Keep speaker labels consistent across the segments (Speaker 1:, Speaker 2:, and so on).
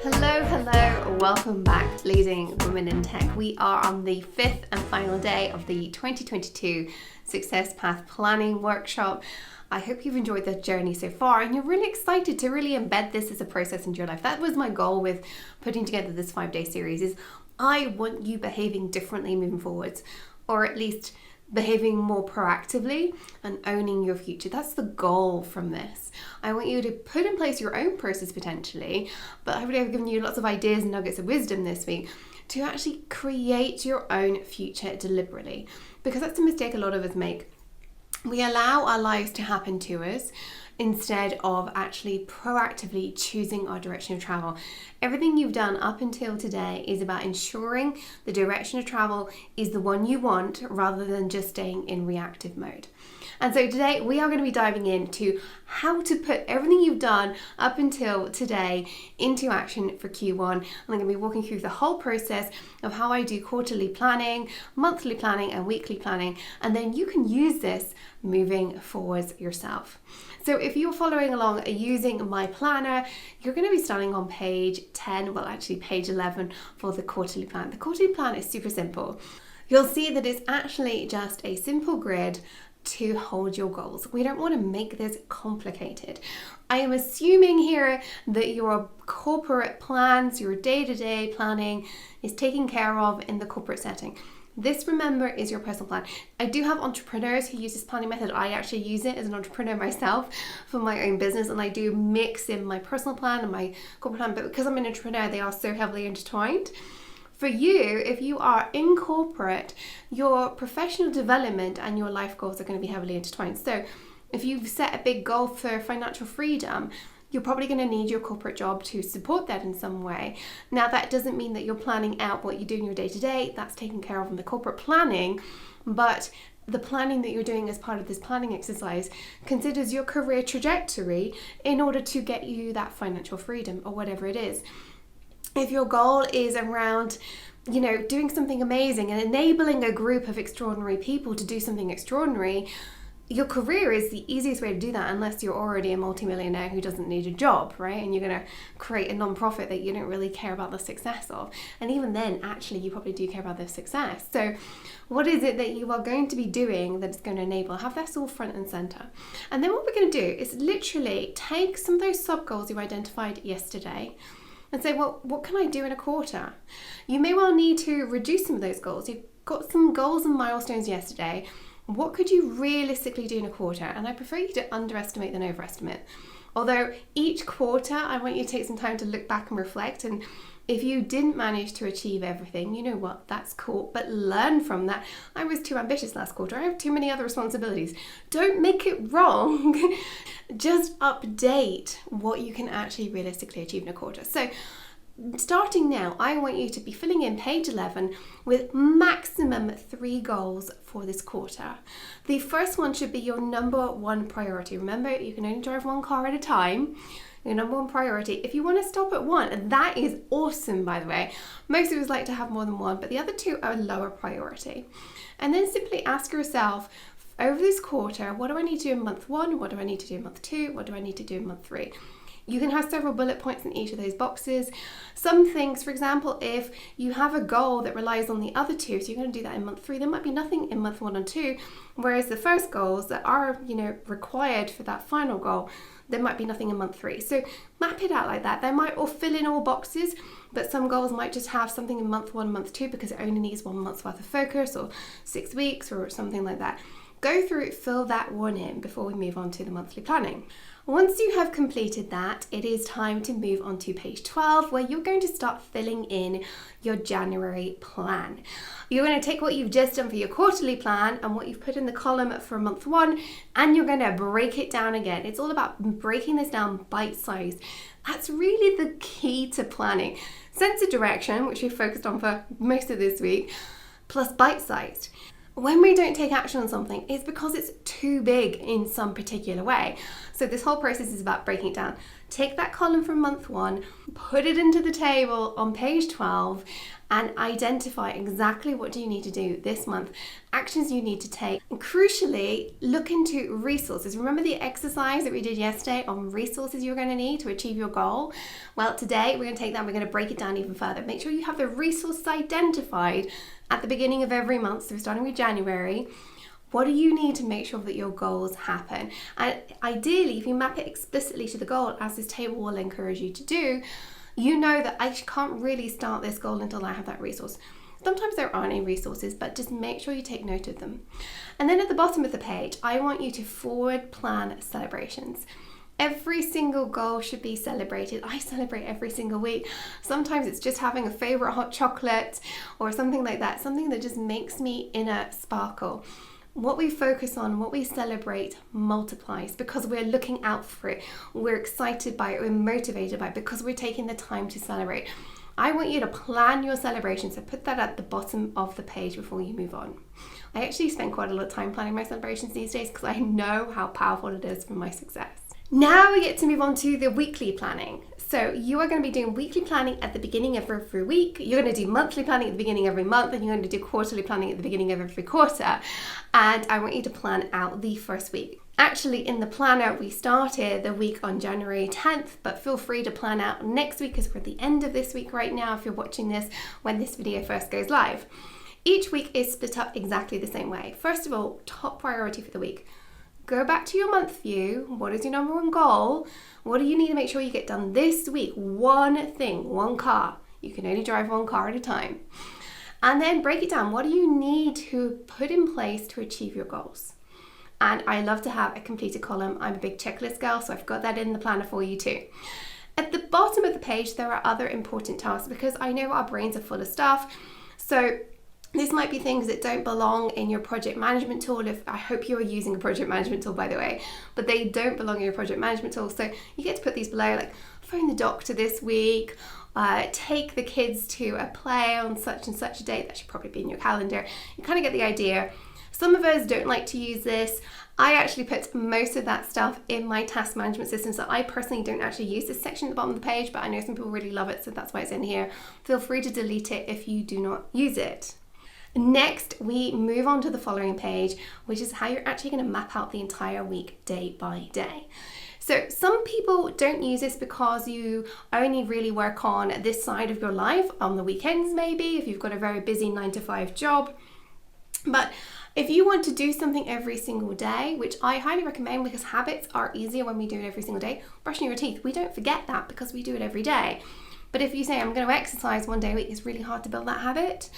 Speaker 1: Hello, welcome back, Leading Women in Tech. We are on the fifth and final day of the 2022 Success Path Planning Workshop. I hope you've enjoyed the journey so far and you're really excited to really embed this as a process into your life. That was my goal with putting together this 5-day series, is I want you behaving differently moving forwards, or at least behaving more proactively and owning your future. That's the goal from this. I want you to put in place your own process potentially, but I would have given you lots of ideas and nuggets of wisdom this week to actually create your own future deliberately, because that's a mistake a lot of us make. We allow our lives to happen to us instead of actually proactively choosing our direction of travel. Everything you've done up until today is about ensuring the direction of travel is the one you want rather than just staying in reactive mode. And so today we are going to be diving into how to put everything you've done up until today into action for Q1. And I'm going to be walking through the whole process of how I do quarterly planning, monthly planning, and weekly planning. And then you can use this moving forwards yourself. So if you're following along using my planner, you're going to be starting on page 10, well actually page 11 for the quarterly plan. The quarterly plan is super simple. You'll see that it's actually just a simple grid to hold your goals. We don't want to make this complicated. I am assuming here that your corporate plans, your day-to-day planning is taken care of in the corporate setting. This, remember, is your personal plan. I do have entrepreneurs who use this planning method. I actually use it as an entrepreneur myself for my own business, and I do mix in my personal plan and my corporate plan, but because I'm an entrepreneur, they are so heavily intertwined. For you, if you are in corporate, your professional development and your life goals are going to be heavily intertwined. So if you've set a big goal for financial freedom, you're probably going to need your corporate job to support that in some way. Now, that doesn't mean that you're planning out what you do in your day-to-day. That's taken care of in the corporate planning, but the planning that you're doing as part of this planning exercise considers your career trajectory in order to get you that financial freedom or whatever it is. If your goal is around, doing something amazing and enabling a group of extraordinary people to do something extraordinary, your career is the easiest way to do that, unless you're already a multimillionaire who doesn't need a job, right? And you're going to create a non-profit that you don't really care about the success of. And even then, actually, you probably do care about the success. So what is it that you are going to be doing that is going to enable? Have this all front and center. And then what we're going to do is literally take some of those sub-goals you identified yesterday and say, well, what can I do in a quarter? You may well need to reduce some of those goals. You've got some goals and milestones yesterday. What could you realistically do in a quarter? And I prefer you to underestimate than overestimate. Although each quarter, I want you to take some time to look back and reflect. And if you didn't manage to achieve everything, you know what, that's cool. But learn from that. I was too ambitious last quarter. I have too many other responsibilities. Don't make it wrong. Just update what you can actually realistically achieve in a quarter. So starting now, I want you to be filling in page 11 with maximum 3 goals for this quarter. The first one should be your number one priority. Remember, you can only drive one car at a time. Your number one priority. If you want to stop at one, that is awesome, by the way. Most of us like to have more than one, but the other 2 are lower priority. And then simply ask yourself, over this quarter, what do I need to do in month 1? What do I need to do in month 2? What do I need to do in month 3? You can have several bullet points in each of those boxes. Some things, for example, if you have a goal that relies on the other 2, so you're going to do that in month 3, there might be nothing in month 1 and 2, whereas the first goals that are, required for that final goal, there might be nothing in month 3. So map it out like that. They might all fill in all boxes, but some goals might just have something in month 1, month 2, because it only needs 1 month's worth of focus, or 6 weeks, or something like that. Go through it, fill that one in before we move on to the monthly planning. Once you have completed that, it is time to move on to page 12, where you're going to start filling in your January plan. You're going to take what you've just done for your quarterly plan and what you've put in the column for month 1, and you're going to break it down again. It's all about breaking this down bite-sized. That's really the key to planning. Sense of direction, which we've focused on for most of this week, plus bite-sized. When we don't take action on something, it's because it's too big in some particular way. So this whole process is about breaking it down. Take that column from month 1, put it into the table on page 12, and identify exactly what do you need to do this month, actions you need to take, and crucially, look into resources. Remember the exercise that we did yesterday on resources you're going to need to achieve your goal? Well, today we're going to take that and we're going to break it down even further. Make sure you have the resources identified at the beginning of every month, so starting with January. What do you need to make sure that your goals happen? And ideally, if you map it explicitly to the goal, as this table will encourage you to do, you know that I can't really start this goal until I have that resource. Sometimes there aren't any resources, but just make sure you take note of them. And then at the bottom of the page, I want you to forward plan celebrations. Every single goal should be celebrated. I celebrate every single week. Sometimes it's just having a favorite hot chocolate or something like that, something that just makes me inner sparkle. What we focus on, what we celebrate multiplies because we're looking out for it. We're excited by it, we're motivated by it because we're taking the time to celebrate. I want you to plan your celebration, so put that at the bottom of the page before you move on. I actually spend quite a lot of time planning my celebrations these days because I know how powerful it is for my success. Now we get to move on to the weekly planning. So you are going to be doing weekly planning at the beginning of every week. You're going to do monthly planning at the beginning of every month, and you're going to do quarterly planning at the beginning of every quarter. And I want you to plan out the first week. Actually, in the planner, we started the week on January 10th, but feel free to plan out next week because we're at the end of this week right now if you're watching this when this video first goes live. Each week is split up exactly the same way. First of all, top priority for the week. Go back to your month view. What is your number one goal? What do you need to make sure you get done this week? One thing, one car. You can only drive one car at a time. And then break it down. What do you need to put in place to achieve your goals? And I love to have a completed column. I'm a big checklist girl, so I've got that in the planner for you too. At the bottom of the page, there are other important tasks because I know our brains are full of stuff. So this might be things that don't belong in your project management tool. I hope you're using a project management tool, by the way, but they don't belong in your project management tool. So you get to put these below, like phone the doctor this week, take the kids to a play on such and such a date. That should probably be in your calendar. You kind of get the idea. Some of us don't like to use this. I actually put most of that stuff in my task management system, so I personally don't actually use this section at the bottom of the page, but I know some people really love it, so that's why it's in here. Feel free to delete it if you do not use it. Next, we move on to the following page, which is how you're actually going to map out the entire week day by day. So some people don't use this because you only really work on this side of your life on the weekends, maybe if you've got a very busy 9-to-5 job. But if you want to do something every single day, which I highly recommend because habits are easier when we do it every single day, brushing your teeth, we don't forget that because we do it every day. But if you say, I'm going to exercise one day a week, it's really hard to build that habit.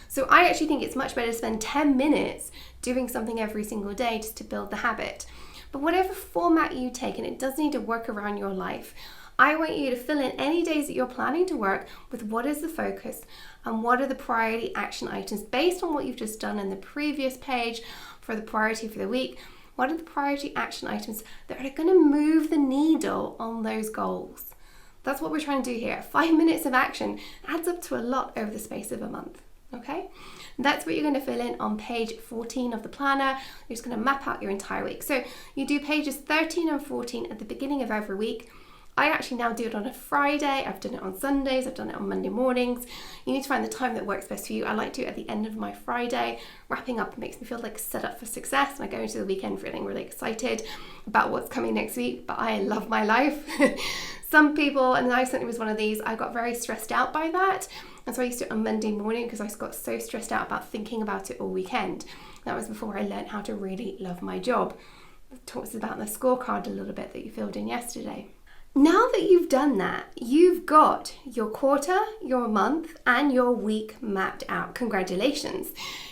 Speaker 1: So I actually think it's much better to spend 10 minutes doing something every single day just to build the habit. But whatever format you take, and it does need to work around your life, I want you to fill in any days that you're planning to work with what is the focus and what are the priority action items based on what you've just done in the previous page for the priority for the week. What are the priority action items that are going to move the needle on those goals? That's what we're trying to do here. 5 minutes of action adds up to a lot over the space of a month. Okay, that's what you're going to fill in on page 14 of the planner. You're just going to map out your entire week. So you do pages 13 and 14 at the beginning of every week. I actually now do it on a Friday. I've done it on Sundays. I've done it on Monday mornings. You need to find the time that works best for you. I like to do it at the end of my Friday. Wrapping up makes me feel like set up for success, and I go into the weekend feeling really excited about what's coming next week, but I love my life. Some people, and I certainly was one of these, I got very stressed out by that. And so I used to do it on Monday morning because I got so stressed out about thinking about it all weekend. That was before I learned how to really love my job. It talks about the scorecard a little bit that you filled in yesterday. Now that you've done that, you've got your quarter, your month, and your week mapped out. Congratulations.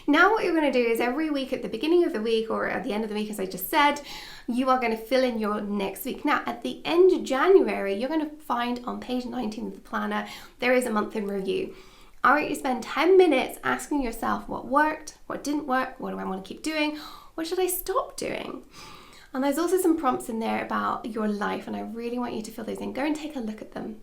Speaker 1: Now what you're going to do is every week at the beginning of the week or at the end of the week, as I just said, you are going to fill in your next week. Now, at the end of January, you're going to find on page 19 of the planner, there is a month in review. I want you to spend 10 minutes asking yourself what worked, what didn't work, what do I want to keep doing, what should I stop doing? And there's also some prompts in there about your life, and I really want you to fill those in. Go and take a look at them.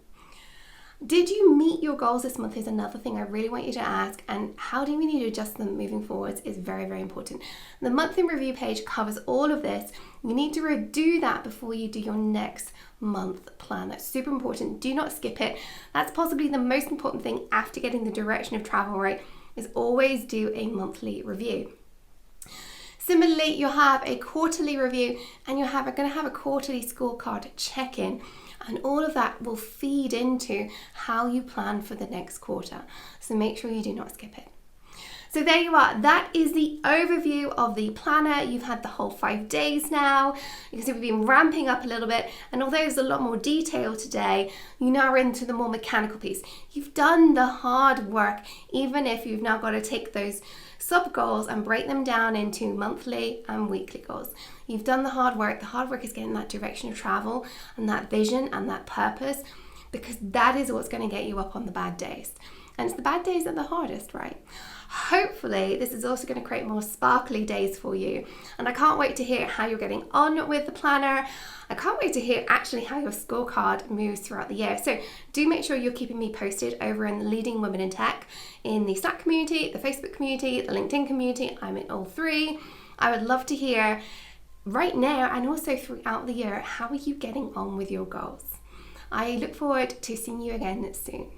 Speaker 1: Did you meet your goals this month is another thing I really want you to ask, and how do we need to adjust them moving forwards is very, very important. The monthly review page covers all of this. You need to do that before you do your next month plan. That's super important. Do not skip it. That's possibly the most important thing after getting the direction of travel right, is always do a monthly review. Similarly, you'll have a quarterly review, and you're going to have a quarterly scorecard check-in. And all of that will feed into how you plan for the next quarter. So make sure you do not skip it. So there you are. That is the overview of the planner. You've had the whole 5 days now. You can see we've been ramping up a little bit. And although there's a lot more detail today, you now are into the more mechanical piece. You've done the hard work, even if you've now got to take those sub goals and break them down into monthly and weekly goals. You've done the hard work. The hard work is getting that direction of travel and that vision and that purpose, because that is what's going to get you up on the bad days. And it's the bad days that are the hardest, right? Hopefully this is also going to create more sparkly days for you. And I can't wait to hear how you're getting on with the planner. I can't wait to hear actually how your scorecard moves throughout the year. So do make sure you're keeping me posted over in Leading Women in Tech, in the Slack community, the Facebook community, the LinkedIn community. I'm in all three. I would love to hear right now and also throughout the year, how are you getting on with your goals? I look forward to seeing you again soon.